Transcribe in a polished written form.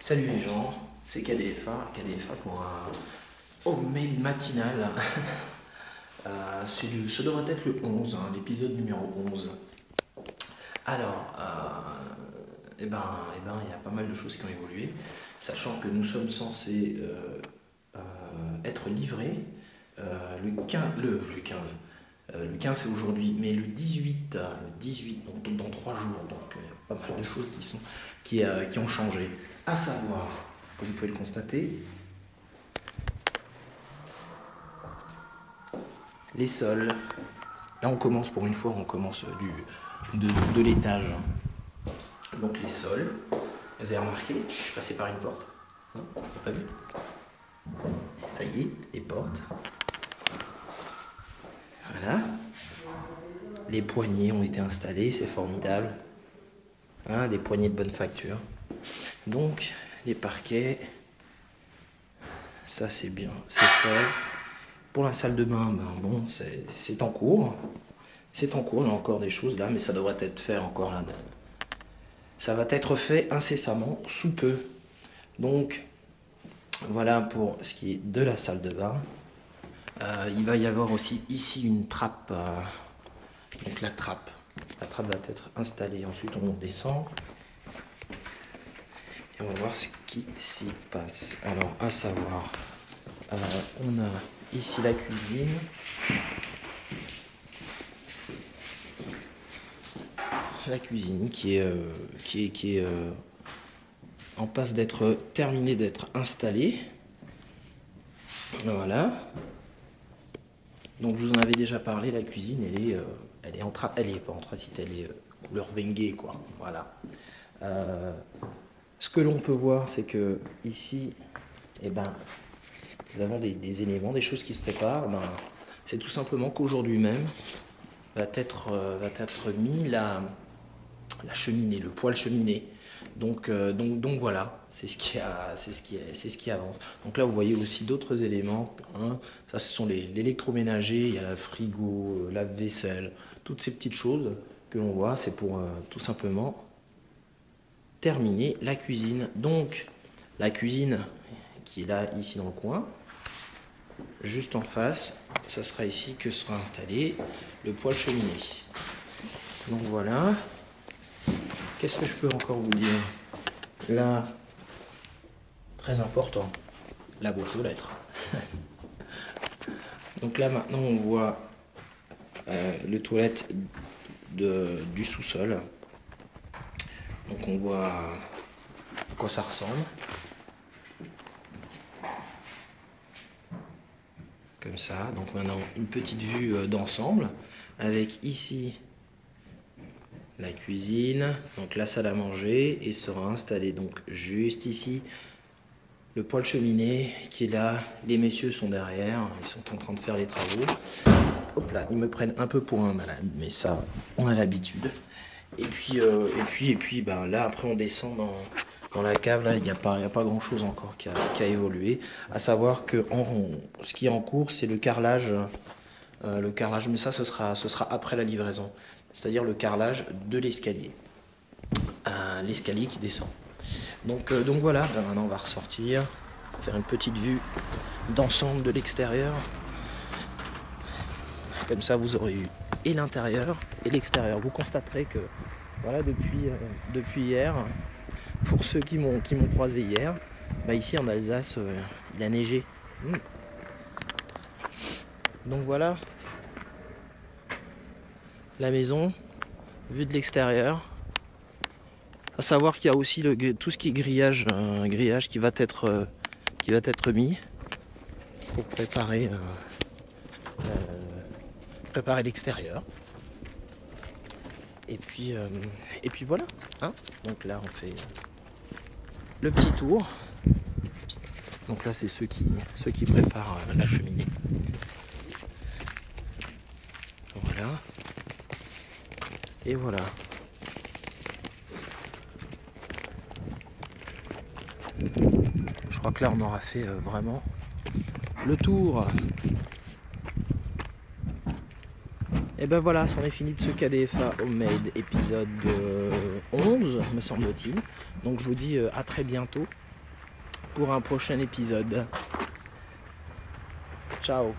Salut les gens, c'est KDFA pour un homemade matinal. Ce devrait être le 11, l'épisode numéro 11. Alors, il y a pas mal de choses qui ont évolué, sachant que nous sommes censés être livrés le 15. Le 15 c'est aujourd'hui, mais le 18, donc dans 3 jours, donc pas mal de choses qui ont changé. À savoir, comme vous pouvez le constater, les sols. Là on commence pour une fois, de l'étage. Donc les sols, vous avez remarqué, je suis passé par une porte. Hein, pas vu? Ça y est, les portes. Voilà. Les poignées ont été installés, c'est formidable. Hein, des poignées de bonne facture. Donc, les parquets, ça c'est bien, c'est fait. Pour la salle de bain, bon, c'est en cours. C'est en cours, il y a encore des choses là, mais ça devrait être fait encore là. Ça va être fait incessamment, sous peu. Donc, voilà pour ce qui est de la salle de bain. Il va y avoir aussi ici une trappe. Donc la trappe va être installée. Ensuite, on descend. Et on va voir ce qui s'y passe. Alors, à savoir, on a ici la cuisine. La cuisine qui est en passe d'être terminée, d'être installée. Voilà. Donc je vous en avais déjà parlé, la cuisine, elle est pas anthracite, elle est couleur Wenge, quoi. Voilà. Ce que l'on peut voir, c'est que ici, nous avons des éléments, des choses qui se préparent. C'est tout simplement qu'aujourd'hui même va être mis la cheminée, le poêle cheminée. Donc voilà, c'est ce qui avance. Donc là, vous voyez aussi d'autres éléments. Hein. Ça, ce sont l'électroménager. Il y a la frigo, lave-vaisselle, toutes ces petites choses que l'on voit. C'est pour tout simplement terminer la cuisine. Donc la cuisine qui est là, ici dans le coin, juste en face, ça sera ici que sera installé le poêle cheminée. Donc voilà. Qu'est-ce que je peux encore vous dire? Là, très important, la boîte aux lettres. Donc là maintenant on voit le toilette du sous-sol. Donc on voit à quoi ça ressemble. Comme ça. Donc maintenant une petite vue d'ensemble avec ici la cuisine, donc la salle à manger, et sera installé donc juste ici le poêle cheminée qui est là. Les messieurs sont derrière, ils sont en train de faire les travaux. Hop là, ils me prennent un peu pour un malade, mais ça, on a l'habitude. Et puis là après on descend dans la cave. Là il n'y a pas grand chose encore qui a évolué. À savoir que ce qui est en cours, c'est le carrelage. Mais ça ce sera après la livraison. C'est-à-dire le carrelage de l'escalier. L'escalier qui descend. Donc voilà, maintenant on va ressortir, faire une petite vue d'ensemble de l'extérieur. Comme ça vous aurez eu et l'intérieur et l'extérieur. Vous constaterez que voilà, depuis hier, pour ceux qui m'ont croisé hier, ici en Alsace, il a neigé. Donc voilà la maison, vue de l'extérieur. À savoir qu'il y a aussi tout ce qui est grillage qui va être mis pour préparer l'extérieur. Et puis voilà. Hein, donc là on fait le petit tour. Donc là c'est ceux qui préparent la cheminée. Voilà. Et voilà. Je crois que là on aura fait vraiment le tour. Et ben voilà, c'en est fini de ce KDFA Homemade épisode 11, me semble-t-il. Donc je vous dis à très bientôt pour un prochain épisode. Ciao.